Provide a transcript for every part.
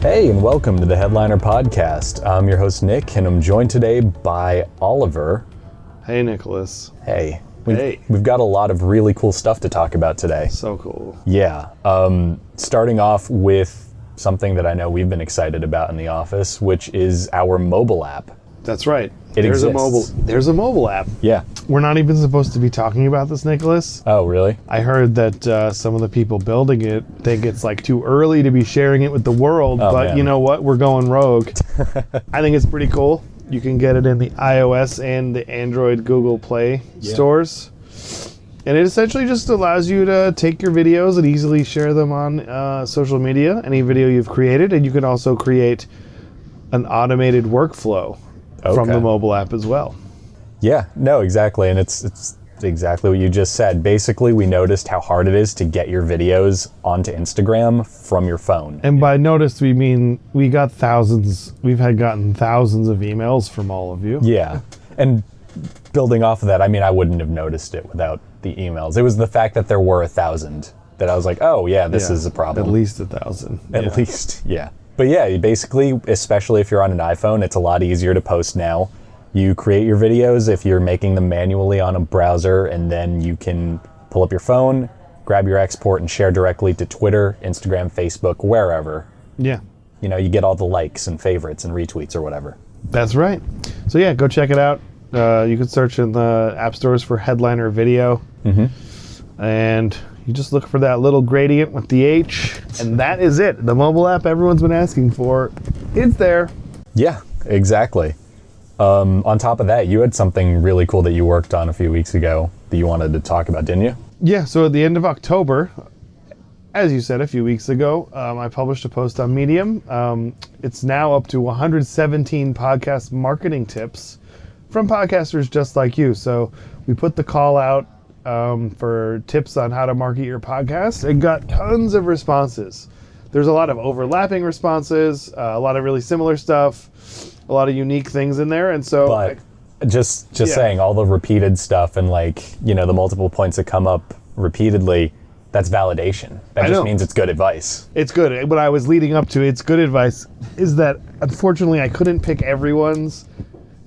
Hey, and welcome to the Headliner Podcast. I'm your host, Nick, and I'm joined today by Oliver. Hey, Nicholas. Hey. We've got a lot of really cool stuff to talk about today. So cool. Yeah. Starting off with something that I know we've been excited about in the office, which is our mobile app. That's right. There's a mobile app. Yeah. We're not even supposed to be talking about this, Nicholas. Oh, really? I heard that some of the people building it think it's like too early to be sharing it with the world, but man. You know what? We're going rogue. I think it's pretty cool. You can get it in the iOS and the Android Google Play stores. And it essentially just allows you to take your videos and easily share them on social media, any video you've created, and you can also create an automated workflow from the mobile app as well. Yeah, no, exactly. And it's exactly what you just said. Basically, we noticed how hard it is to get your videos onto Instagram from your phone. And by noticed, we mean we've gotten thousands of emails from all of you. Yeah. And building off of that, I mean, I wouldn't have noticed it without the emails. It was the fact that there were 1,000 that I was like, oh, yeah, this is a problem. At least 1,000. At least, yeah. But yeah, basically, especially if you're on an iPhone, it's a lot easier to post now. You create your videos if you're making them manually on a browser, and then you can pull up your phone, grab your export, and share directly to Twitter, Instagram, Facebook, wherever. Yeah. You know, you get all the likes and favorites and retweets or whatever. That's right. So yeah, go check it out. You can search in the app stores for Headliner Video. Mm-hmm. And you just look for that little gradient with the H, and that is it. The mobile app everyone's been asking for, it's there. Yeah, exactly. On top of that, you had something really cool that you worked on a few weeks ago that you wanted to talk about, didn't you? Yeah, so at the end of October, as you said a few weeks ago, I published a post on Medium. It's now up to 117 podcast marketing tips from podcasters just like you. So we put the call out for tips on how to market your podcast and got tons of responses. There's a lot of overlapping responses, a lot of really similar stuff, a lot of unique things in there. And so, but just saying all the repeated stuff and the multiple points that come up repeatedly, that's validation. That just means it's good advice. It's good. What I was leading up to, it's good advice, is that unfortunately I couldn't pick everyone's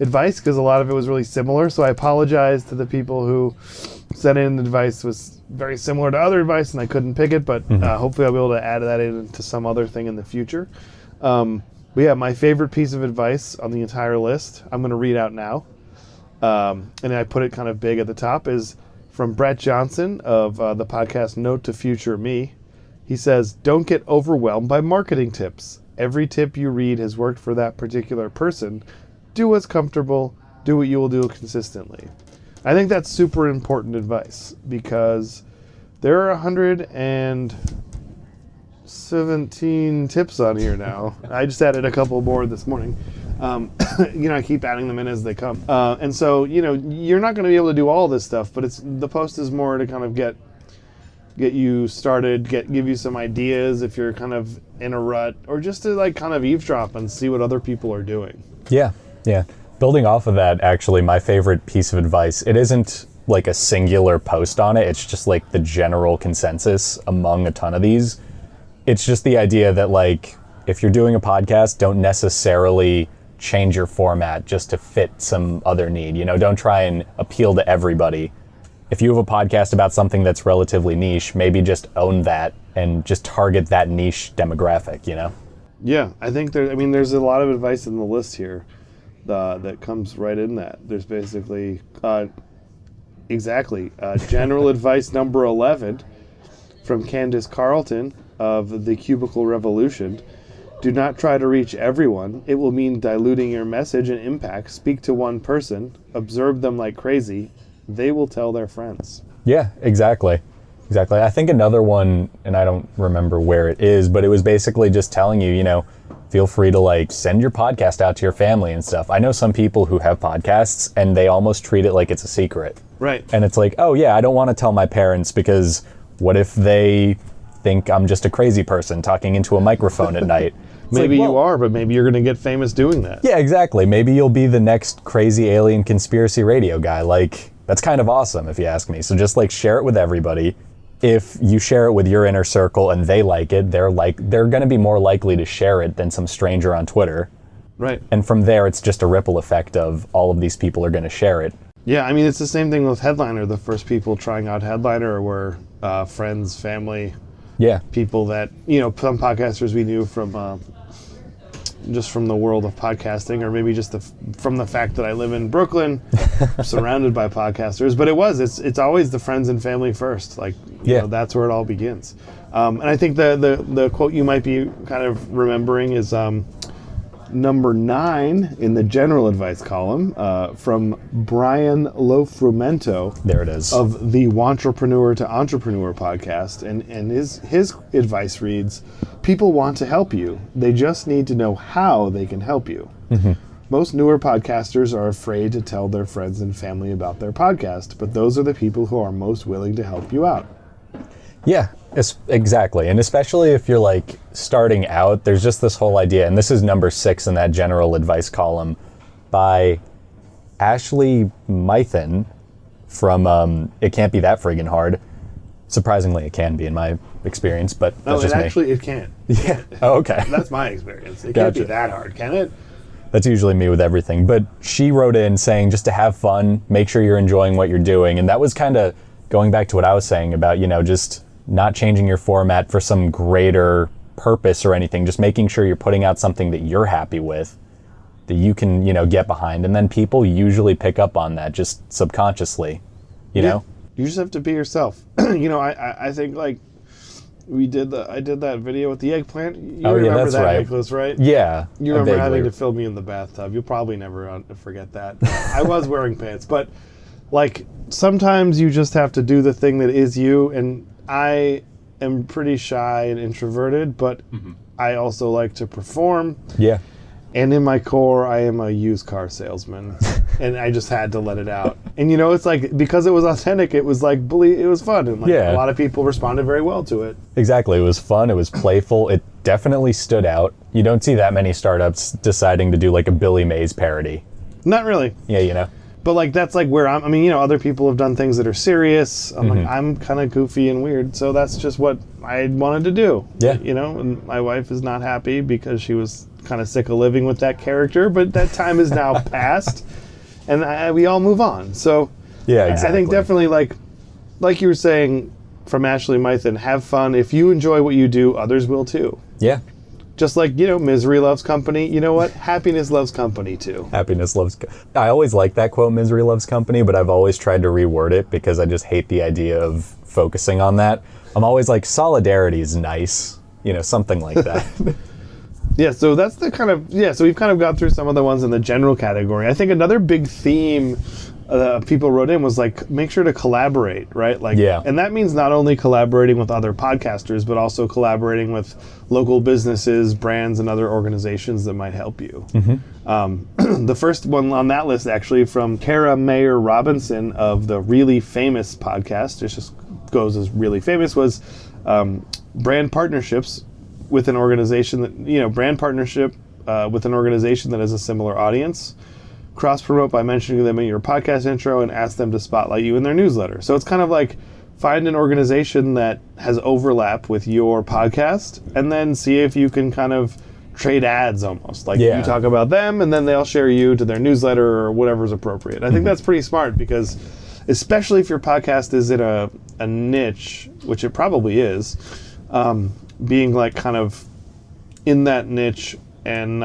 advice because a lot of it was really similar. So I apologize to the people who sent in advice was very similar to other advice and I couldn't pick it, but hopefully I'll be able to add that into some other thing in the future. But yeah, my favorite piece of advice on the entire list, I'm going to read out now, and I put it kind of big at the top, is from Brett Johnson of the podcast Note to Future Me. He says, don't get overwhelmed by marketing tips. Every tip you read has worked for that particular person. Do what's comfortable. Do what you will do consistently. I think that's super important advice because there are 117 tips on here now. I just added a couple more this morning. I keep adding them in as they come. And so, you're not going to be able to do all this stuff, but the post is more to kind of get you started, give you some ideas if you're kind of in a rut, or just to kind of eavesdrop and see what other people are doing. Yeah. Building off of that, actually, my favorite piece of advice, it isn't like a singular post on it. It's just like the general consensus among a ton of these. It's just the idea that if you're doing a podcast, don't necessarily change your format just to fit some other need. Don't try and appeal to everybody. If you have a podcast about something that's relatively niche, maybe just own that and just target that niche demographic, Yeah, I think there's a lot of advice in the list here that comes right in that. There's basically, general advice number 11 from Candace Carlton of the Cubicle Revolution. Do not try to reach everyone. It will mean diluting your message and impact. Speak to one person. Observe them like crazy. They will tell their friends. Yeah, exactly. I think another one, and I don't remember where it is, but it was basically just telling you, feel free to send your podcast out to your family and stuff. I know some people who have podcasts and they almost treat it like it's a secret. Right. And it's like, oh yeah, I don't want to tell my parents because what if they think I'm just a crazy person talking into a microphone at night? Maybe you are, but maybe you're going to get famous doing that. Yeah, exactly. Maybe you'll be the next crazy alien conspiracy radio guy. That's kind of awesome if you ask me. So just share it with everybody. if you share it with your inner circle and they like it, they're going to be more likely to share it than some stranger on Twitter. Right. And from there, it's just a ripple effect of all of these people are going to share it. Yeah, I mean, it's the same thing with Headliner. The first people trying out Headliner were friends, family, Yeah. people that, some podcasters we knew from just from the world of podcasting, or maybe just from the fact that I live in Brooklyn, surrounded by podcasters. But it's always the friends and family first. Like, that's where it all begins. And I think the quote you might be kind of remembering is number 9 in the general advice column from Brian Lofrumento. There it is. Of the Wantrepreneur to Entrepreneur podcast. And his advice reads, people want to help you. They just need to know how they can help you. Mm-hmm. Most newer podcasters are afraid to tell their friends and family about their podcast, but those are the people who are most willing to help you out. Yeah, exactly. And especially if you're like starting out, there's just this whole idea, and this is number 6 in that general advice column by Ashley Mythen from It Can't Be That Friggin' Hard. Surprisingly, it can be in my experience, but that's just me. It can't. Yeah. Oh, okay. That's my experience. It Gotcha. can't be that hard, can it? That's usually me with everything. But she wrote in saying just to have fun, make sure you're enjoying what you're doing. And that was kind of going back to what I was saying about, just not changing your format for some greater purpose or anything, just making sure you're putting out something that you're happy with, that you can, get behind. And then people usually pick up on that just subconsciously, you know? You just have to be yourself. I think like I did that video with the eggplant. You remember that's that, right. Nicholas, right? Yeah. You remember having to film me in the bathtub. You'll probably never forget that. I was wearing pants, but like sometimes you just have to do the thing that is you. And I am pretty shy and introverted, but I also like to perform. Yeah. And in my core, I am a used car salesman, and I just had to let it out. And it's like, because it was authentic, it was like, it was fun, and a lot of people responded very well to it. Exactly. It was fun. It was playful. It definitely stood out. You don't see that many startups deciding to do like a Billy Mays parody. Not really. Yeah, But like that's like where other people have done things that are serious. I'm kind of goofy and weird, so that's just what I wanted to do. Yeah. And my wife is not happy because she was kind of sick of living with that character, but that time is now past, and we all move on. So yeah, exactly. I think definitely like you were saying from Ashley Mythen, have fun. If you enjoy what you do, others will too. Yeah. Just like, misery loves company. You know what? Happiness loves company too. Happiness loves... I always like that quote, misery loves company, but I've always tried to reword it because I just hate the idea of focusing on that. I'm always like, solidarity is nice. Something like that. Yeah, so that's the kind of... Yeah, so we've kind of got through some of the ones in the general category. I think another big theme people wrote in was like, make sure to collaborate, right? And that means not only collaborating with other podcasters, but also collaborating with local businesses, brands, and other organizations that might help you. Mm-hmm. The first one on that list, actually, from Kara Mayer Robinson of the Really Famous podcast, it just goes as Really Famous, was brand partnerships with an organization that, brand partnership with an organization that has a similar audience. Cross-promote by mentioning them in your podcast intro and ask them to spotlight you in their newsletter. So it's kind of like find an organization that has overlap with your podcast and then see if you can kind of trade ads almost. Like you talk about them and then they'll share you to their newsletter or whatever's appropriate. I think that's pretty smart because especially if your podcast is in a niche, which it probably is, being like kind of in that niche and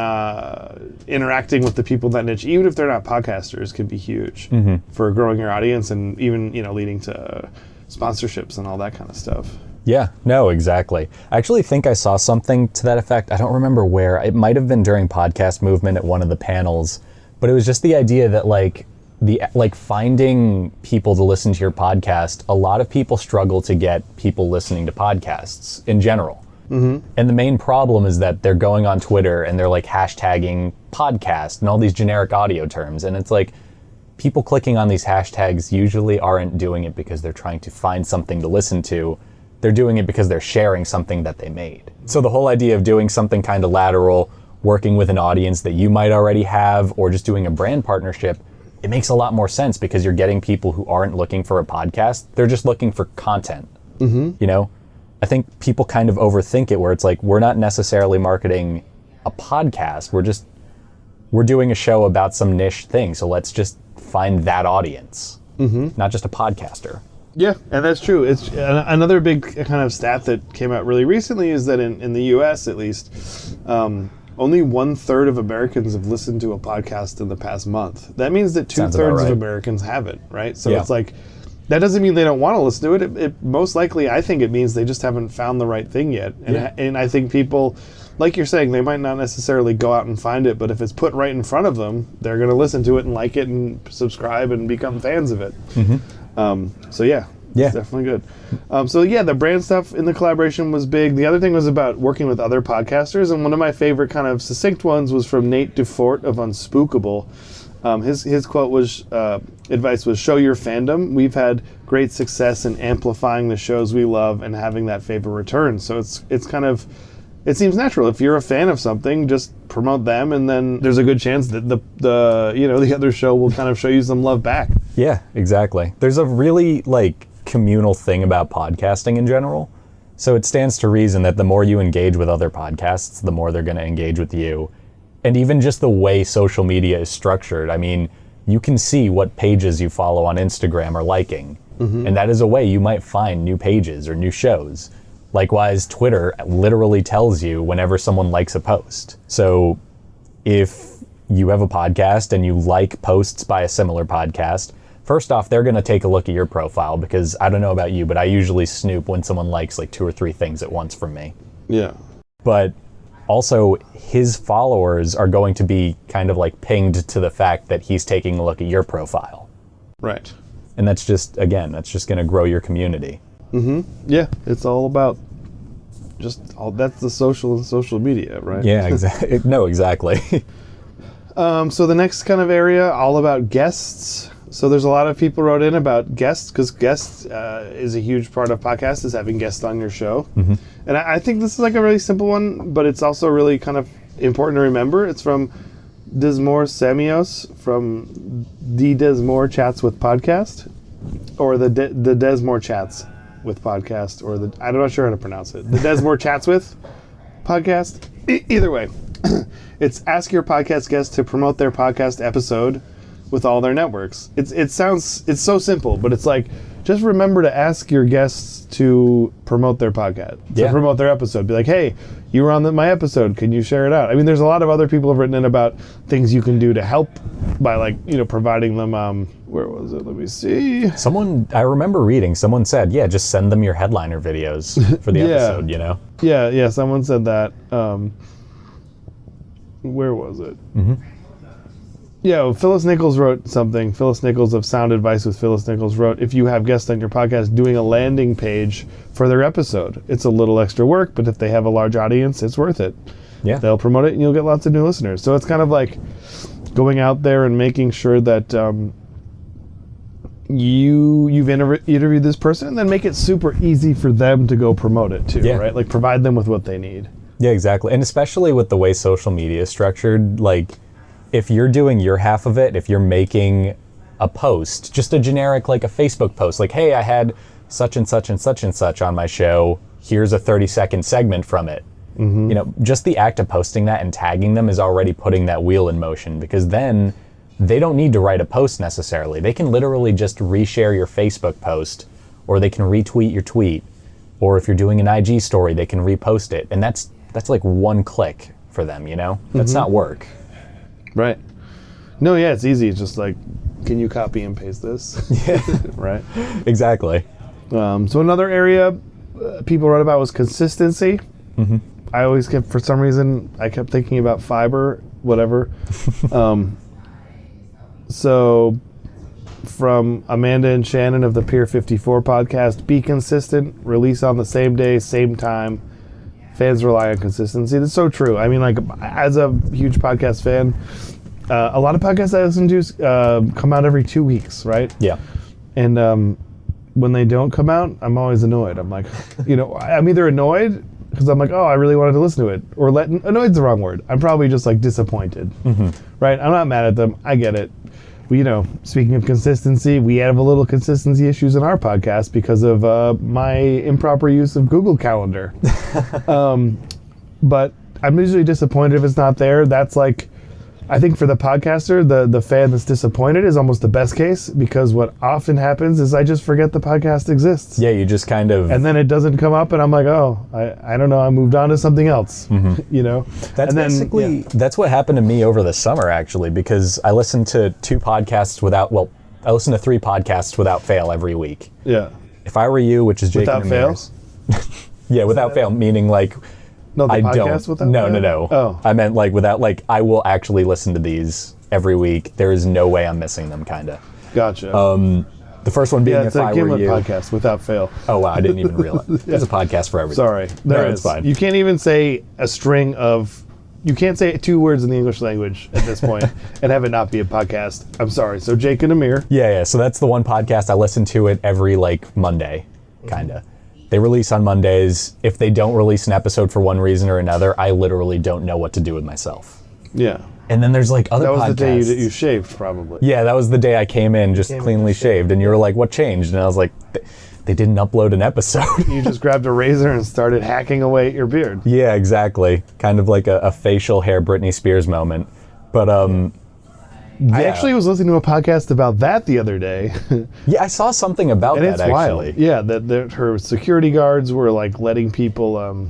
interacting with the people in that niche, even if they're not podcasters, could be huge for growing your audience and even, leading to sponsorships and all that kind of stuff. Yeah, no, exactly. I actually think I saw something to that effect. I don't remember where. It might have been during Podcast Movement at one of the panels, but it was just the idea that finding people to listen to your podcast, a lot of people struggle to get people listening to podcasts in general. Mm-hmm. And the main problem is that they're going on Twitter and they're like hashtagging podcast and all these generic audio terms. And it's like people clicking on these hashtags usually aren't doing it because they're trying to find something to listen to. They're doing it because they're sharing something that they made. So the whole idea of doing something kind of lateral, working with an audience that you might already have, or just doing a brand partnership, it makes a lot more sense because you're getting people who aren't looking for a podcast. They're just looking for content. You know, I think people kind of overthink it where it's like, we're not necessarily marketing a podcast. We're doing a show about some niche thing. So let's just find that audience, not just a podcaster. Yeah, and that's true. It's another big kind of stat that came out really recently is that in the U.S. at least, only 1/3 of Americans have listened to a podcast in the past month. That means that 2/3 of Americans haven't, right? So it's like, that doesn't mean they don't want to listen to it. It most likely, I think it means they just haven't found the right thing yet. And I think people, like you're saying, they might not necessarily go out and find it, but if it's put right in front of them, they're going to listen to it and like it and subscribe and become fans of it. So yeah, it's definitely good. So yeah, the brand stuff in the collaboration was big. The other thing was about working with other podcasters, and one of my favorite kind of succinct ones was from Nate Dufort of Unspookable. His quote was, advice was, show your fandom. We've had great success in amplifying the shows we love and having that favor return. So it's kind of, it seems natural. If you're a fan of something, just promote them, and then there's a good chance that the other show will kind of show you some love back. Yeah, exactly. There's a really communal thing about podcasting in general. So it stands to reason that the more you engage with other podcasts, the more they're going to engage with you. And even just the way social media is structured. I mean, you can see what pages you follow on Instagram are liking. And that is a way you might find new pages or new shows. Likewise, Twitter literally tells you whenever someone likes a post. So if you have a podcast and you like posts by a similar podcast, first off, they're going to take a look at your profile, because I don't know about you, but I usually snoop when someone likes 2 or 3 things at once from me. Yeah. But also, his followers are going to be kind of pinged to the fact that he's taking a look at your profile. Right. And that's just going to grow your community. Yeah, it's all about that's the social media, right? Yeah, exactly. No, exactly. So the next kind of area, all about guests. So there's a lot of people wrote in about guests, because guests is a huge part of podcasts, is having guests on your show. And I think this is a really simple one, but it's also really kind of important to remember. It's from Desmore Samios from the Desmore Chats with Podcast, or the Desmore Chats with Podcast, or I'm not sure how to pronounce it. The Desmore Chats with Podcast. Either way, it's ask your podcast guests to promote their podcast episode with all their networks. It's so simple, but it's just remember to ask your guests to promote their podcast, to promote their episode. Be like, hey, you were on my episode. Can you share it out? I mean, there's a lot of other people have written in about things you can do to help by providing them. Where was it? Let me see. I remember reading, someone said, just send them your headliner videos for the episode, Yeah, someone said that. Where was it? Yeah, Phyllis Nichols wrote something. Phyllis Nichols of Sound Advice with Phyllis Nichols wrote, if you have guests on your podcast, doing a landing page for their episode. It's a little extra work, but if they have a large audience, it's worth it. Yeah. They'll promote it and you'll get lots of new listeners. So it's kind of like going out there and making sure that you've interviewed this person, and then make it super easy for them to go promote it too, right? Provide them with what they need. Yeah, exactly. And especially with the way social media is structured, if you're doing your half of it, if you're making a post, just a generic, a Facebook post, hey, I had such and such and such and such on my show, here's a 30-second segment from it. Just the act of posting that and tagging them is already putting that wheel in motion, because then they don't need to write a post necessarily. They can literally just reshare your Facebook post, or they can retweet your tweet, or if you're doing an IG story, they can repost it. And that's one click for them, That's not work. Right. No, yeah, it's easy. It's just can you copy and paste this? Yeah. Right. Exactly. So another area people wrote about was consistency. I always for some reason, I kept thinking about fiber, whatever. So from Amanda and Shannon of the Pier 54 podcast, be consistent, release on the same day, same time. Fans rely on consistency. That's so true. I mean, as a huge podcast fan, a lot of podcasts I listen to come out every 2 weeks, right? Yeah. And when they don't come out, I'm always annoyed. I'm I'm either annoyed because I'm I really wanted to listen to it, or annoyed's the wrong word. I'm probably just disappointed, right? I'm not mad at them. I get it. we, speaking of consistency, we have a little consistency issues in our podcast because of my improper use of Google Calendar. But I'm usually disappointed if it's not there. That's like, I think for the podcaster, the fan that's disappointed is almost the best case, because what often happens is I just forget the podcast exists. Yeah, you just kind of... And then it doesn't come up, and I'm like, oh, I don't know, I moved on to something else, That's and then, basically, that's what happened to me over the summer, actually, because I listened to 3 podcasts without fail every week. Yeah. If I Were You, which is Jake Without and fail? Amir's. Yeah, without fail, meaning like... No, the I podcast don't. without No, fail? no. Oh. I meant like without, like, I will actually listen to these every week. There is no way I'm missing them, kind of. Gotcha. The first one being yeah, it's If a I Were Gimlet You. podcast without fail. Oh, wow, I didn't even realize. There's a podcast for everything. Sorry. No, There it's is. fine. You can't even say a string of... You can't say 2 words in the English language at this point and have it not be a podcast. I'm sorry. So Jake and Amir. Yeah. So that's the one podcast I listen to it every, like, Monday, kind of. They release on Mondays. If they don't release an episode for one reason or another, I literally don't know what to do with myself. Yeah. And then there's like other podcasts. That was the day you shaved, probably. Yeah, that was the day I came in just cleanly shaved, and you were like, "What changed?" And I was like, "They didn't upload an episode." You just grabbed a razor and started hacking away at your beard. Yeah, exactly. Kind of like a facial hair Britney Spears moment. But I actually was listening to a podcast about that the other day. yeah, I saw something about And that it's actually. wild. Yeah, that her security guards were like letting people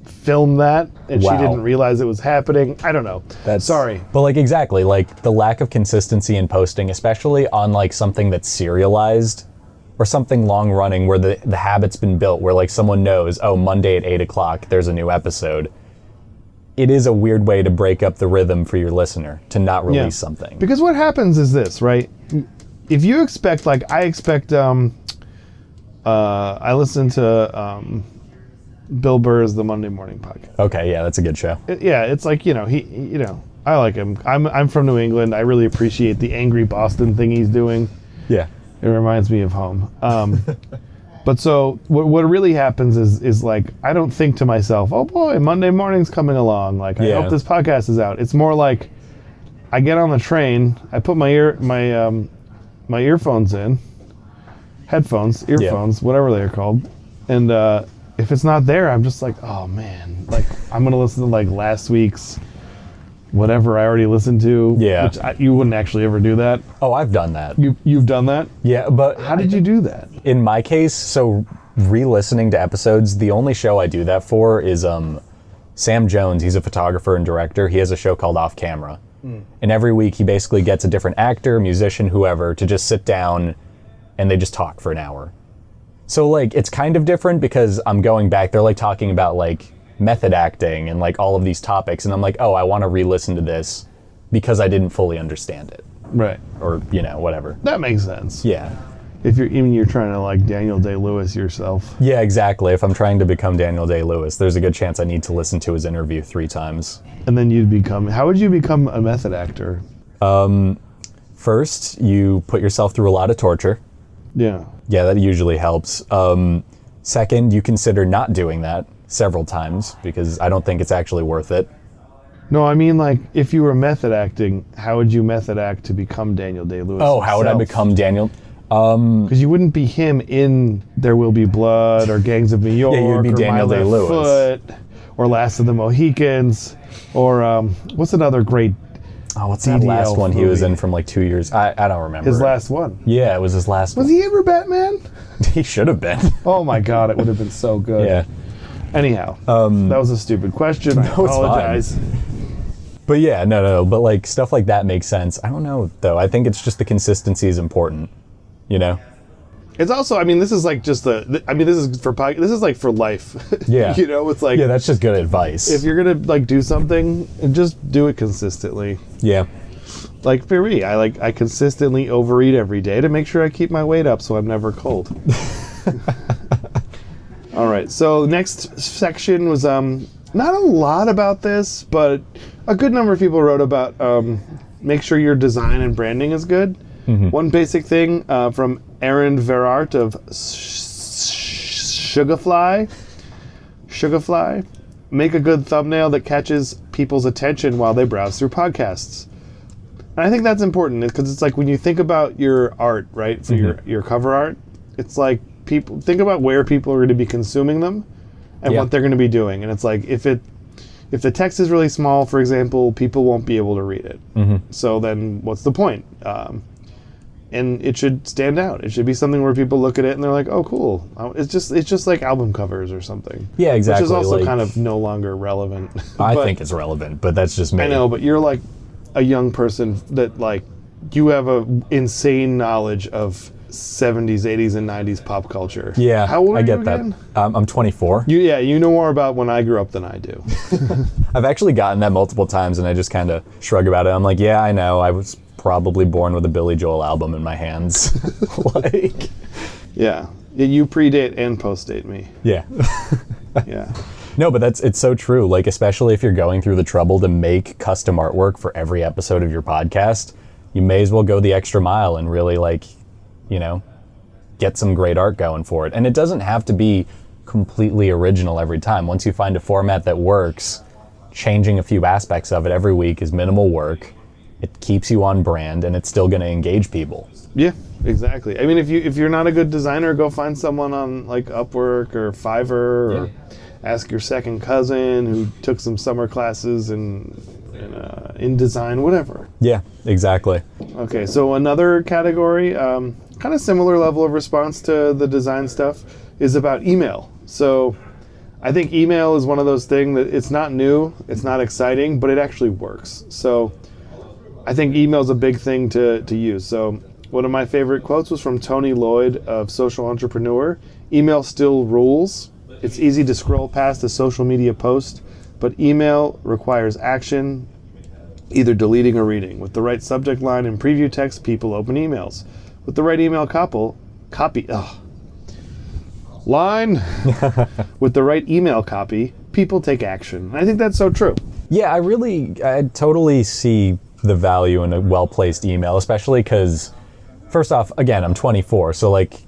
film that, and Wow. she didn't realize it was happening. I don't know. Sorry. But like exactly, like the lack of consistency in posting, especially on like something that's serialized or something long running where the habit's been built, where like someone knows, oh, Monday at 8:00 there's a new episode. It is a weird way to break up the rhythm for your listener to not release something. Because what happens is this, right? If you expect, like, I expect, I listen to Bill Burr's The Monday Morning Podcast. Okay, yeah, that's a good show. It's like, I like him. I'm from New England. I really appreciate the angry Boston thing he's doing. Yeah. It reminds me of home. But so what really happens is like, I don't think to myself, oh boy, Monday morning's coming along. Like, I hope this podcast is out. It's more like I get on the train, I put my earphones in, headphones, earphones, whatever they're called. And if it's not there, I'm just like, oh man, like I'm going to listen to like last week's whatever I already listened to. Yeah. Which you wouldn't actually ever do that. Oh, I've done that. You've done that? Yeah, but How did you do that? in my case, so re-listening to episodes, the only show I do that for is Sam Jones. He's a photographer and director. He has a show called Off Camera. And every week he basically gets a different actor, musician, whoever, to just sit down and they just talk for an hour. So like it's kind of different because I'm going back, they're like talking about like method acting and like all of these topics, and I'm like, oh, I want to re-listen to this because I didn't fully understand it. Right. Or, whatever. That makes sense. Yeah. If you're trying to like Daniel Day-Lewis yourself. Yeah, exactly. If I'm trying to become Daniel Day-Lewis, there's a good chance I need to listen to his interview 3 times. And then how would you become a method actor? First, you put yourself through a lot of torture. Yeah. Yeah, that usually helps. Second, you consider not doing that several times because I don't think it's actually worth it. No, I mean, like, if you were method acting, how would you method act to become Daniel Day-Lewis? Oh, how would I become Daniel? Because you wouldn't be him in There Will Be Blood or Gangs of New York Yeah, you'd be or Daniel My Left Day-Lewis. Foot or Last of the Mohicans or what's another great Oh, what's that DDL last one he was movie? in from like 2 years? I don't remember. his last one? Yeah, it was his last Was one. he ever Batman? He should have been. Oh my God, it would have been so good. Yeah. Anyhow, that was a stupid question. I it's fine. apologize. But yeah, no. But like stuff like that makes sense. I don't know though. I think it's just the consistency is important. It's also, I mean, this is like just this is like for life. Yeah. It's like, Yeah, that's just good advice. if you're gonna like do something, just do it consistently. Yeah. Like for me, I consistently overeat every day to make sure I keep my weight up so I'm never cold. All right, so next section was not a lot about this, but a good number of people wrote about make sure your design and branding is good. One basic thing from Aaron Verart of Sugarfly, make a good thumbnail that catches people's attention while they browse through podcasts. And I think that's important because it's like when you think about your art, right, for your cover art, it's like people think about where people are going to be consuming them and what they're going to be doing. And it's like if the text is really small, for example, people won't be able to read it. So then what's the point? And it should stand out. It should be something where people look at it and they're like, "Oh, cool." It's just like album covers or something. Yeah, exactly. Which is also like, kind of no longer relevant. I think it's relevant, but that's just me. I know, but you're like a young person that like you have a insane knowledge of 70s, 80s, and 90s pop culture. Yeah, How old are I get you that. again? I'm 24. You know more about when I grew up than I do. I've actually gotten that multiple times, and I just kind of shrug about it. I'm like, yeah, I know. I was probably born with a Billy Joel album in my hands. Like, Yeah, you predate and postdate me. yeah. Yeah. No, but it's so true. Like, especially if you're going through the trouble to make custom artwork for every episode of your podcast, you may as well go the extra mile and really, like, you know, get some great art going for it. And it doesn't have to be completely original every time. Once you find a format that works, changing a few aspects of it every week is minimal work. It keeps you on brand, and it's still going to engage people. Yeah, exactly. I mean, if you're not a good designer, go find someone on like Upwork or Fiverr or ask your second cousin who took some summer classes in design, whatever. Yeah, exactly. Okay, so another category, kind of similar level of response to the design stuff, is about email. So I think email is one of those things that it's not new, it's not exciting, but it actually works. So I think email is a big thing to use. So one of my favorite quotes was from Tony Lloyd of Social Entrepreneur. Email still rules. It's easy to scroll past a social media post, but email requires action, either deleting or reading. With the right subject line and preview text, people open emails. With the right email with the right email copy, people take action. And I think that's so true. Yeah, I totally see the value in a well-placed email, especially because, first off, again, I'm 24, so like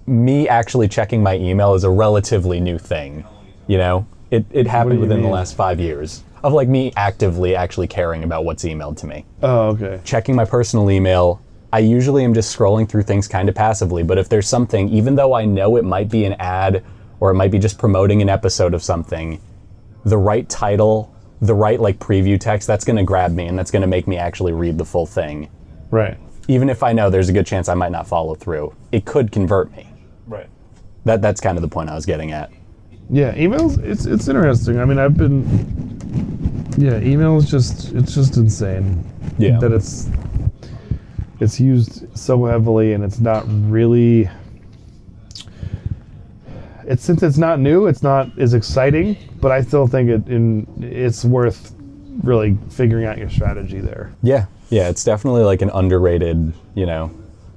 me actually checking my email is a relatively new thing. You know, it happened within the last 5 years of like me actively actually caring about what's emailed to me. Oh, okay. Checking my personal email, I usually am just scrolling through things kind of passively, but if there's something, even though I know it might be an ad or it might be just promoting an episode of something, the right title, the right like preview text, that's going to grab me and that's going to make me actually read the full thing. Right. Even if I know there's a good chance I might not follow through, it could convert me. Right. That's kind of the point I was getting at. Yeah, emails, it's interesting. I mean, email is just insane. Yeah. That it's used so heavily and it's not really, since it's not new, it's not as exciting, but I still think it's worth really figuring out your strategy there. Yeah, it's definitely like an underrated,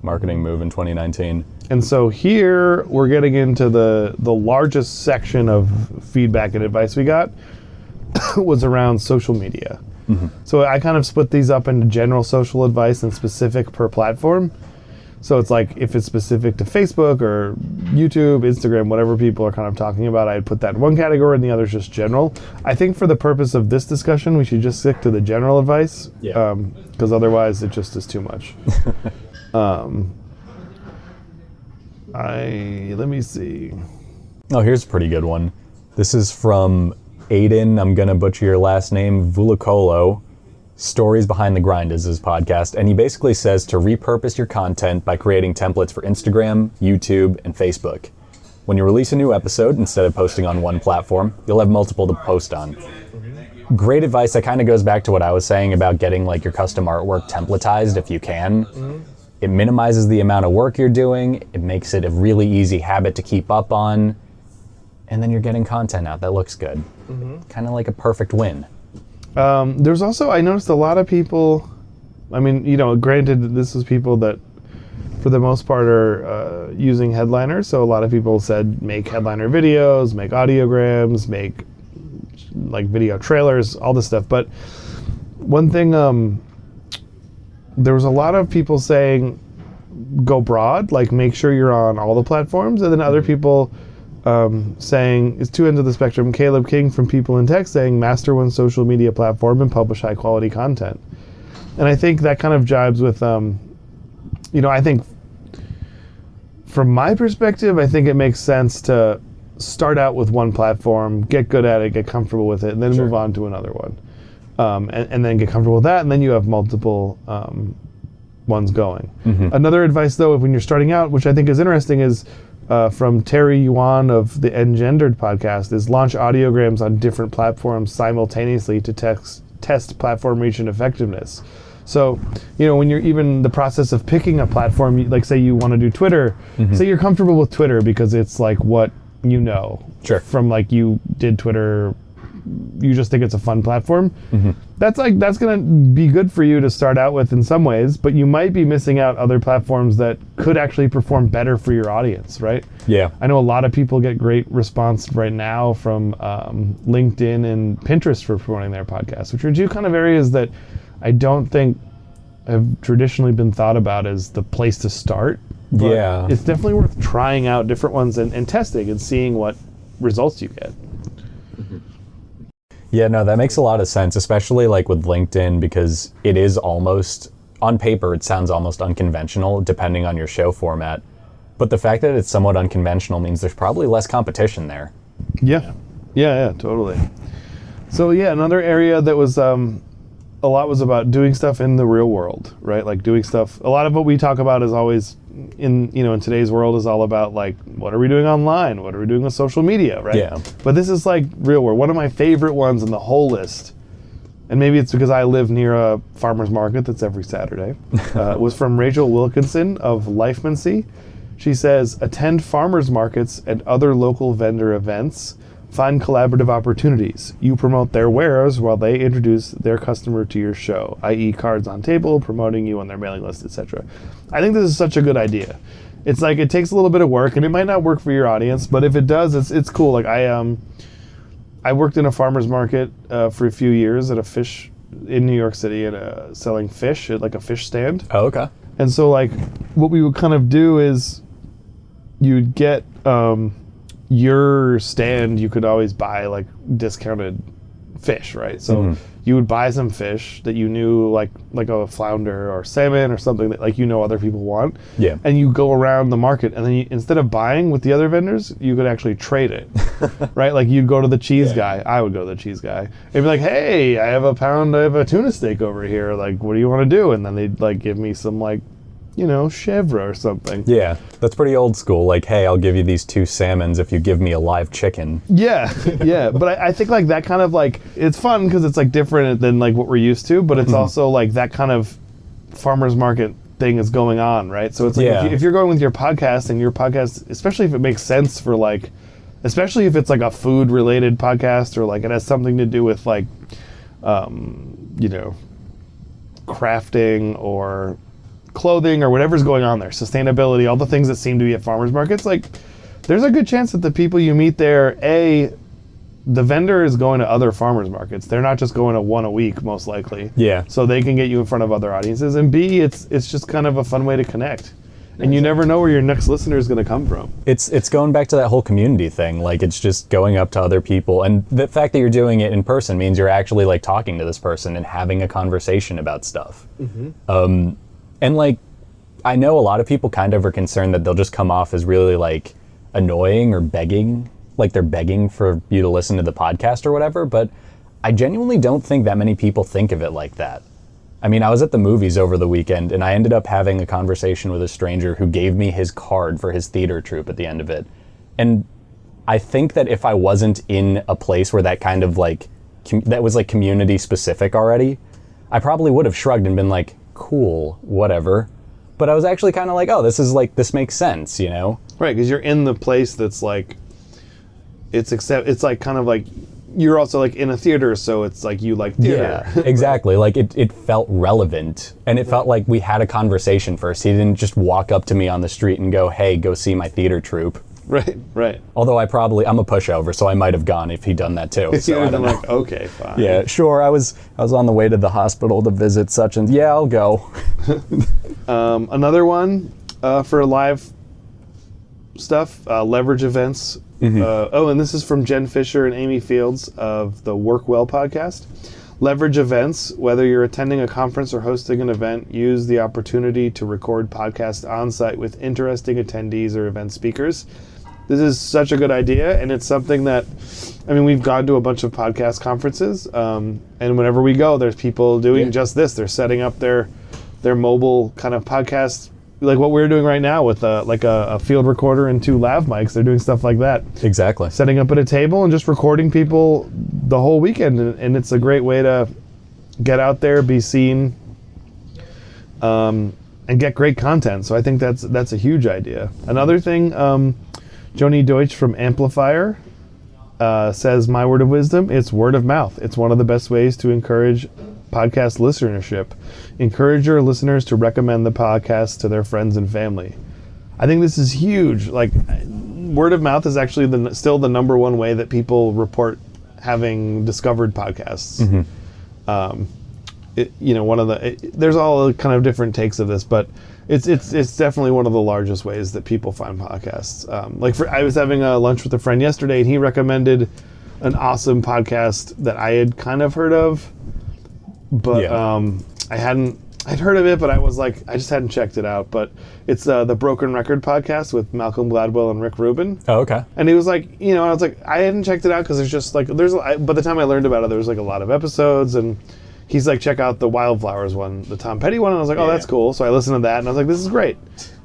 marketing move in 2019. And so here we're getting into the largest section of feedback and advice we got was around social media. Mm-hmm. So I kind of split these up into general social advice and specific per platform. So it's like if it's specific to Facebook or YouTube, Instagram, whatever people are kind of talking about, I'd put that in one category and the other's just general. I think for the purpose of this discussion, we should just stick to the general advice. Yeah. Because otherwise it just is too much. Let me see. Oh, here's a pretty good one. This is from Aiden, I'm gonna butcher your last name, Vulacolo. Stories Behind the Grind is his podcast, and he basically says to repurpose your content by creating templates for Instagram, YouTube, and Facebook. When you release a new episode, instead of posting on one platform, you'll have multiple to post on. Great advice. That kind of goes back to what I was saying about getting like your custom artwork templatized if you can. Mm-hmm. It minimizes the amount of work you're doing. It makes it a really easy habit to keep up on. And then you're getting content out that looks good. Mm-hmm. Kind of like a perfect win. There's also, I noticed a lot of people, I mean, granted, this is people that for the most part are using Headliner. So a lot of people said make Headliner videos, make audiograms, make like video trailers, all this stuff. But one thing, there was a lot of people saying go broad, like make sure you're on all the platforms. And then other people saying, it's two ends of the spectrum. Caleb King from People in Tech saying master one social media platform and publish high quality content. And I think that kind of jibes with, I think from my perspective, I think it makes sense to start out with one platform, get good at it, get comfortable with it, and then move on to another one. And then get comfortable with that, and then you have multiple ones going. Another advice, though, when you're starting out, which I think is interesting, is from Terry Yuan of the Engendered podcast, is launch audiograms on different platforms simultaneously to test platform reach and effectiveness. So, when you're even the process of picking a platform, like say you want to do Twitter, say you're comfortable with Twitter because it's like what you know from like you did Twitter, you just think it's a fun platform. That's going to be good for you to start out with in some ways, but you might be missing out other platforms that could actually perform better for your audience, right? Yeah. I know a lot of people get great response right now from LinkedIn and Pinterest for promoting their podcasts, which are two kind of areas that I don't think have traditionally been thought about as the place to start. But it's definitely worth trying out different ones and testing and seeing what results you get. Yeah, no, that makes a lot of sense, especially like with LinkedIn, because it is almost, on paper, it sounds almost unconventional depending on your show format. But the fact that it's somewhat unconventional means there's probably less competition there. Yeah, totally. So another area that was a lot was about doing stuff in the real world, right? Like doing stuff. A lot of what we talk about is always in today's world is all about like, what are we doing online? What are we doing with social media, right? Yeah. But this is like real world. One of my favorite ones in the whole list, and maybe it's because I live near a farmer's market that's every Saturday, was from Rachel Wilkinson of Lifemancy. She says, attend farmers markets and other local vendor events. Find collaborative opportunities. You promote their wares while they introduce their customer to your show, i.e. cards on table, promoting you on their mailing list, etc. I think this is such a good idea. It's like it takes a little bit of work, and it might not work for your audience, but if it does, it's cool. Like I worked in a farmer's market for a few years at a fish in New York City at selling fish at like a fish stand. Oh, okay. And so like what we would kind of do is you'd get your stand, you could always buy like discounted fish, right? So you would buy some fish that you knew like a flounder or salmon or something that like other people want. Yeah. And you go around the market, and then instead of buying with the other vendors, you could actually trade it, right? Like you'd go to the cheese guy. I would go to the cheese guy. They'd be like, hey, I have a tuna steak over here. Like, what do you want to do? And then they'd like give me some like, chèvre or something. Yeah, that's pretty old school. Like, hey, I'll give you these 2 salmons if you give me a live chicken. Yeah. But I think like that kind of like, it's fun because it's like different than like what we're used to, but it's also like that kind of farmer's market thing is going on, right? So it's like if you're going with your podcast, and your podcast, especially if it makes sense for like, especially if it's like a food related podcast or like it has something to do with like, crafting or clothing or whatever's going on there, sustainability, all the things that seem to be at farmers markets, like there's a good chance that the people you meet there, the vendor is going to other farmers markets. They're not just going to one a week, most likely. Yeah. So they can get you in front of other audiences. And B, it's just kind of a fun way to connect. And you never know where your next listener is going to come from. It's going back to that whole community thing. Like, it's just going up to other people. And the fact that you're doing it in person means you're actually like talking to this person and having a conversation about stuff. And like, I know a lot of people kind of are concerned that they'll just come off as really like annoying or begging, like they're begging for you to listen to the podcast or whatever, but I genuinely don't think that many people think of it like that. I mean, I was at the movies over the weekend, and I ended up having a conversation with a stranger who gave me his card for his theater troupe at the end of it. And I think that if I wasn't in a place where that kind of like, that was like community specific already, I probably would have shrugged and been like, cool, whatever. But I was actually kind of like, oh, this makes sense, Right, because you're in the place that's like, it's like kind of like, you're also like in a theater, so it's like you like theater. Yeah, exactly. Like it felt relevant, and it felt like we had a conversation first. He didn't just walk up to me on the street and go, hey, go see my theater troupe. Right. Although I'm a pushover, so I might have gone if he'd done that too. So I don't know. Like, okay, fine. Yeah, sure. I was on the way to the hospital to visit such and I'll go. Another one for live stuff, leverage events. And this is from Jen Fisher and Amy Fields of the Work Well podcast. Leverage events. Whether you're attending a conference or hosting an event, use the opportunity to record podcasts on site with interesting attendees or event speakers. This is such a good idea, and it's something that, I mean, we've gone to a bunch of podcast conferences, and whenever we go, there's people doing just this. They're setting up their mobile kind of podcast, like what we're doing right now with a field recorder and 2 lav mics. They're doing stuff like that. Exactly. Setting up at a table and just recording people the whole weekend, and it's a great way to get out there, be seen, and get great content. So I think that's a huge idea. Another thing, Joni Deutsch from Amplifier says, my word of wisdom, it's word of mouth. It's one of the best ways to encourage podcast listenership. Encourage your listeners to recommend the podcast to their friends and family. I think this is huge. Like, word of mouth is actually still the number one way that people report having discovered podcasts. There's all kind of different takes of this, but it's definitely one of the largest ways that people find podcasts. I was having a lunch with a friend yesterday, and he recommended an awesome podcast that I had kind of heard of, but I'd heard of it, but I just hadn't checked it out. But it's the Broken Record podcast with Malcolm Gladwell and Rick Rubin. Oh, okay. And he was like, I was like, I hadn't checked it out because there's just like, by the time I learned about it, there was like a lot of episodes, and he's like, check out the Wildflowers one, the Tom Petty one. And I was like, oh, that's cool. So I listened to that, and I was like, this is great.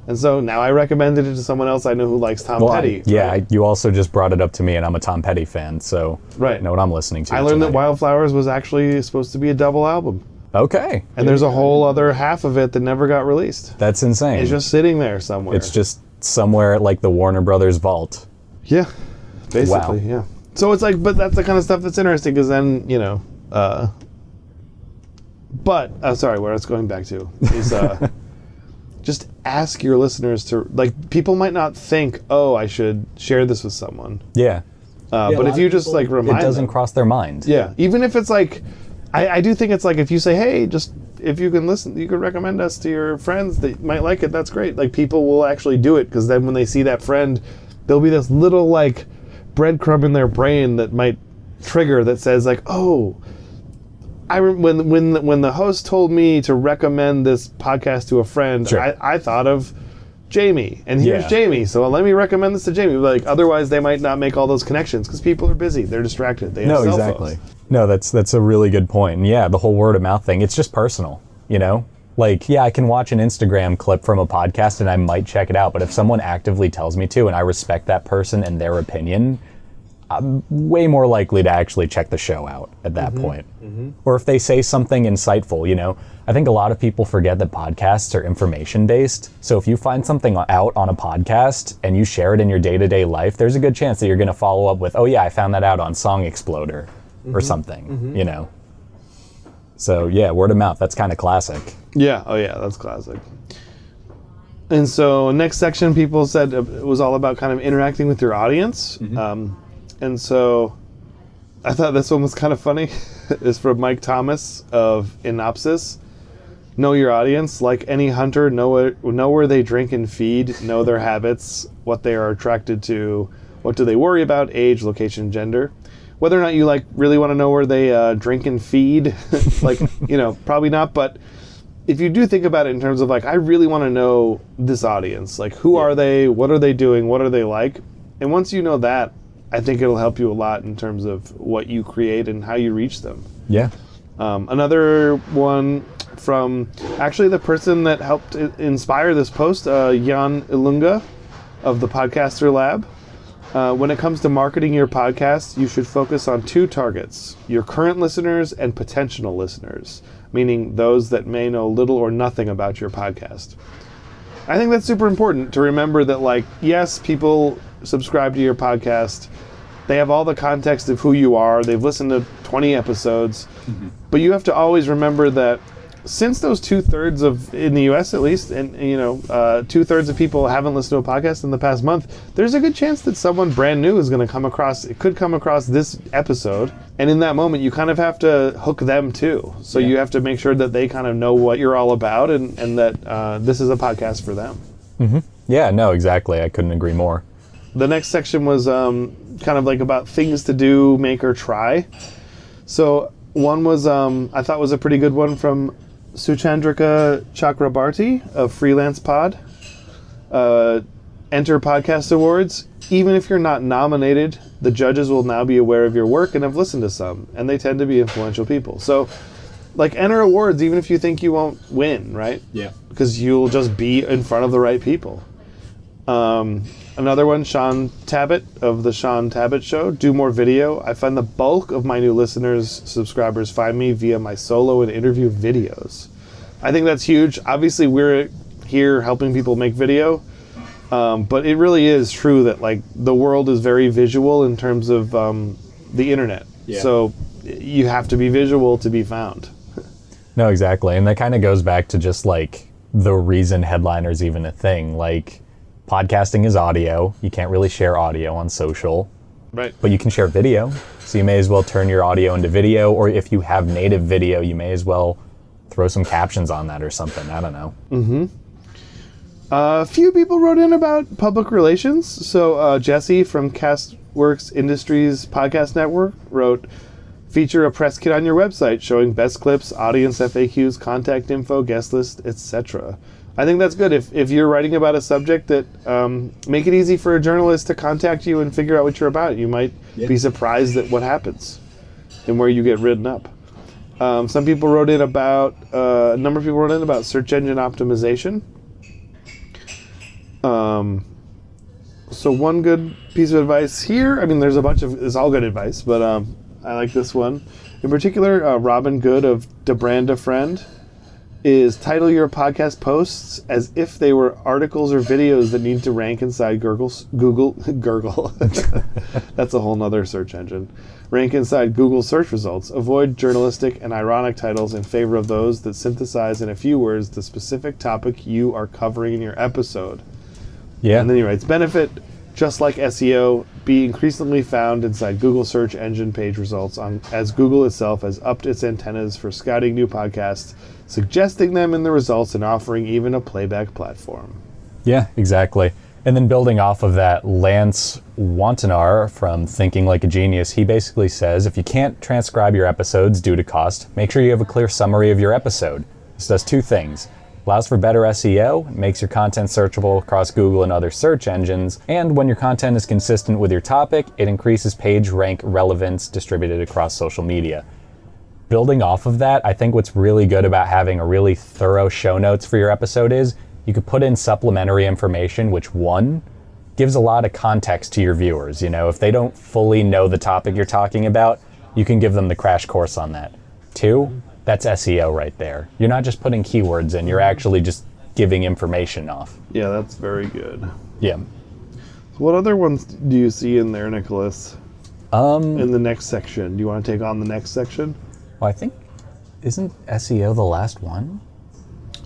And so now I recommended it to someone else I know who likes Tom Petty. You also just brought it up to me, and I'm a Tom Petty fan, so I know what I'm listening to. I learned that Wildflowers was actually supposed to be a double album. Okay. And there's a whole other half of it that never got released. That's insane. It's just sitting there somewhere. It's just somewhere at like the Warner Brothers vault. Yeah, basically, yeah. So it's like, but that's the kind of stuff that's interesting, because then, sorry, where I was going back to is just ask your listeners to, like, people might not think, oh, I should share this with someone. Yeah. But if you just like remind them. It doesn't cross their mind. Yeah. Even if it's like, I do think it's like, if you say, hey, just, if you can listen, you can recommend us to your friends that might like it, that's great. Like, people will actually do it, because then when they see that friend, there'll be this little, like, breadcrumb in their brain that might trigger that says, like, oh, when the host told me to recommend this podcast to a friend, sure. I thought of Jamie, and here's Jamie, so let me recommend this to Jamie. Like, otherwise they might not make all those connections, because people are busy, they're distracted, they have cell phones. No, that's a really good point. And yeah, the whole word of mouth thing, it's just personal, Like, yeah, I can watch an Instagram clip from a podcast and I might check it out, but if someone actively tells me to and I respect that person and their opinion, I'm way more likely to actually check the show out at that point. Or if they say something insightful, I think a lot of people forget that podcasts are information-based. So if you find something out on a podcast and you share it in your day-to-day life, there's a good chance that you're going to follow up with, oh yeah, I found that out on Song Exploder or something, So yeah, word of mouth, that's kind of classic. Yeah, oh yeah, that's classic. And so next section, people said it was all about kind of interacting with your audience. And so I thought this one was kind of funny. It's from Mike Thomas of Inopsis. Know your audience. Like any hunter, know where they drink and feed, know their habits, what they are attracted to, what do they worry about, age, location, gender. Whether or not you really want to know where they drink and feed, probably not. But if you do think about it in terms of I really want to know this audience, who are they, what are they doing, what are they like? And once you know that, I think it'll help you a lot in terms of what you create and how you reach them. Yeah. Another one from actually the person that helped inspire this post, Jan Ilunga of the Podcaster Lab. When it comes to marketing your podcast, you should focus on 2 targets, your current listeners and potential listeners, meaning those that may know little or nothing about your podcast. I think that's super important to remember that, yes, people subscribe to your podcast. They have all the context of who you are. They've listened to 20 episodes. But you have to always remember that since those 2/3 of, in the US at least, and 2/3 of people haven't listened to a podcast in the past month, there's a good chance that someone brand new is going to come across this episode, and in that moment you kind of have to hook them too. So you have to make sure that they kind of know what you're all about, and that this is a podcast for them. Yeah, no, exactly. I couldn't agree more. The next section was kind of about things to do, make, or try. So One was I thought was a pretty good one from Suchandrika Chakrabarti of Freelance Pod. Enter Podcast Awards. Even if you're not nominated, the judges will now be aware of your work and have listened to some, and they tend to be influential people. So, like, enter awards even if you think you won't win, right? Yeah. Because you'll just be in front of the right people. Another one, Sean Tabbitt of the Sean Tabbitt Show. Do more video. I find the bulk of my new listeners, subscribers, find me via my solo and interview videos. I think that's huge. Obviously, we're here helping people make video. But it really is true that, like, the world is very visual in terms of the internet. Yeah. So you have to be visual to be found. No, exactly. And that kind of goes back to just like the reason Headliner's even a thing. Like, podcasting is audio. You can't really share audio on social. Right. But you can share video. So you may as well turn your audio into video, or if you have native video, you may as well throw some captions on that or something. I don't know. Mm-hmm. A few people wrote in about public relations. So Jesse from Castworks Industries Podcast Network wrote, feature a press kit on your website showing best clips, audience FAQs, contact info, guest list, etc. I think that's good. If you're writing about a subject that make it easy for a journalist to contact you and figure out what you're about. You might be surprised at what happens and where you get written up. Some people wrote in about, a number of people wrote in about search engine optimization. So one good piece of advice here, I mean, there's a bunch of, it's all good advice, but I like this one. In particular, Robin Good of DeBranda Friend is title your podcast posts as if they were articles or videos that need to rank inside Google. That's a whole nother search engine. Rank inside Google search results. Avoid journalistic and ironic titles in favor of those that synthesize in a few words the specific topic you are covering in your episode. Yeah. And then he writes, benefit, just like SEO, be increasingly found inside Google search engine page results as Google itself has upped its antennas for scouting new podcasts, suggesting them in the results and offering even a playback platform. Yeah, exactly. And then building off of that, Lance Wantanar from Thinking Like a Genius, he basically says, if you can't transcribe your episodes due to cost, make sure you have a clear summary of your episode. This does two things. Allows for better SEO, makes your content searchable across Google and other search engines, and when your content is consistent with your topic, it increases page rank relevance distributed across social media. Building off of that, I think what's really good about having a really thorough show notes for your episode is you could put in supplementary information, which one, gives a lot of context to your viewers. You know, if they don't fully know the topic you're talking about, you can give them the crash course on that. Two, that's SEO right there. You're not just putting keywords in, you're actually just giving information off. Yeah, that's very good. Yeah. So what other ones do you see in there, Nicholas? In the next section. Do you want to take on the next section? Well, I think, isn't SEO the last one?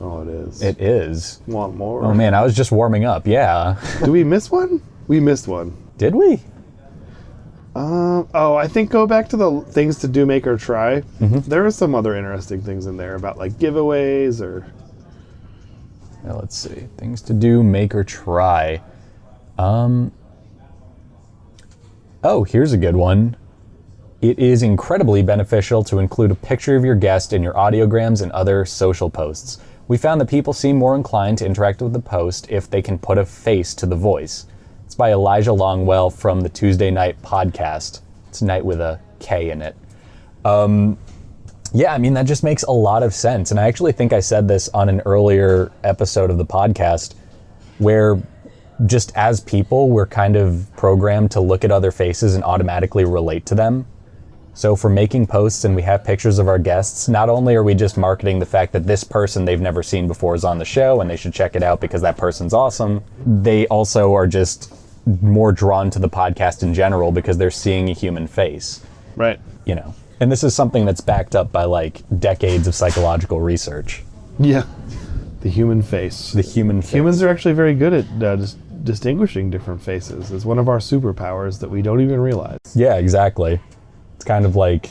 Oh, it is. It is. Want more? Oh man, I was just warming up, yeah. Did we miss one? We missed one. Did we? I think go back to the things to do, make, or try. Mm-hmm. There are some other interesting things in there about like giveaways or... Now, let's see. Things to do, make, or try. Oh, here's a good one. It is incredibly beneficial to include a picture of your guest in your audiograms and other social posts. We found that people seem more inclined to interact with the post if they can put a face to the voice. It's by Elijah Longwell from the Tuesday Night Podcast. It's night with a K in it. Yeah, I mean, that just makes a lot of sense. And I actually think I said this on an earlier episode of the podcast where just as people, we're kind of programmed to look at other faces and automatically relate to them. So if we're making posts and we have pictures of our guests, not only are we just marketing the fact that this person they've never seen before is on the show and they should check it out because that person's awesome, they also are just more drawn to the podcast in general because they're seeing a human face. Right. You know, and this is something that's backed up by like decades of psychological research. Yeah. The human face. The human face. Humans are actually very good at distinguishing different faces. It's one of our superpowers that we don't even realize. Yeah, exactly. It's kind of like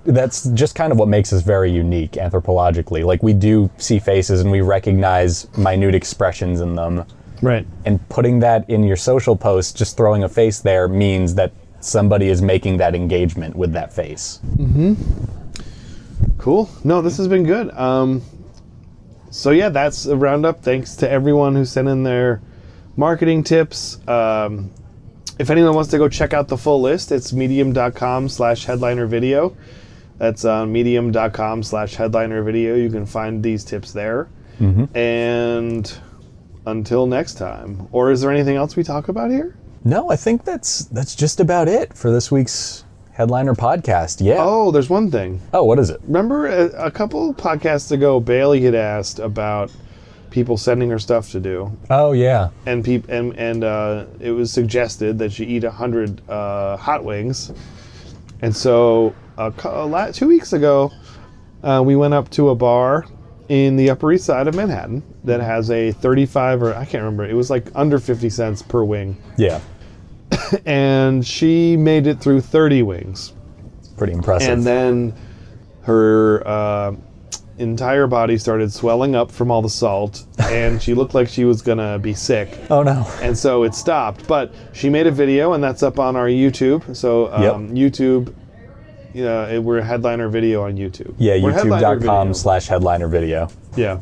that's just kind of what makes us very unique anthropologically. Like we do see faces and we recognize minute expressions in them. Right. And putting that in your social post, just throwing a face there means that somebody is making that engagement with that face. Cool. No, this has been good. So yeah, that's a roundup. Thanks to everyone who sent in their marketing tips. If anyone wants to go check out the full list, it's medium.com/headlinervideo. That's on medium.com/headlinervideo. You can find these tips there. And until next time. Or is there anything else we talk about here? No, I think that's just about it for this week's Headliner podcast. Yeah. Oh, there's one thing. Oh, what is it? Remember a couple podcasts ago, Bailey had asked about people sending her stuff to do. Oh, yeah. And it was suggested that she eat 100 hot wings. And so 2 weeks ago, we went up to a bar in the Upper East Side of Manhattan that has a 35 or I can't remember. It was like under 50 cents per wing. Yeah. And she made it through 30 wings. Pretty impressive. And then her entire body started swelling up from all the salt, and she looked like she was gonna be sick. Oh no. And so it stopped. But she made a video, and that's up on our YouTube. So YouTube, we're Headliner Video on YouTube. Yeah, We're Headliner Video. youtube.com/headlinervideo. Yeah.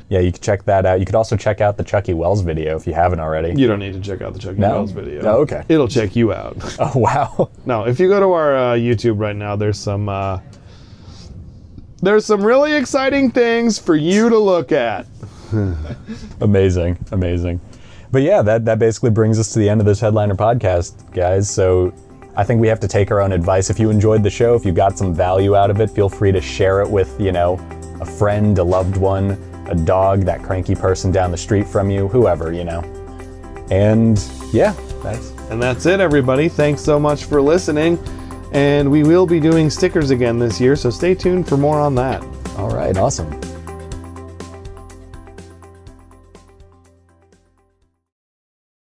Yeah, you can check that out. You could also check out the Chucky Wells video if you haven't already. You don't need to check out the Chucky Wells video. Oh, okay. It'll check you out. Oh, wow. No, if you go to our YouTube right now, there's some really exciting things for you to look at. Amazing. But yeah, that basically brings us to the end of this Headliner podcast, guys. So I think we have to take our own advice. If you enjoyed the show, if you got some value out of it, feel free to share it with, a friend, a loved one, a dog, that cranky person down the street from you, whoever, And yeah, that's it, everybody. Thanks so much for listening. And we will be doing stickers again this year, so stay tuned for more on that. All right, awesome.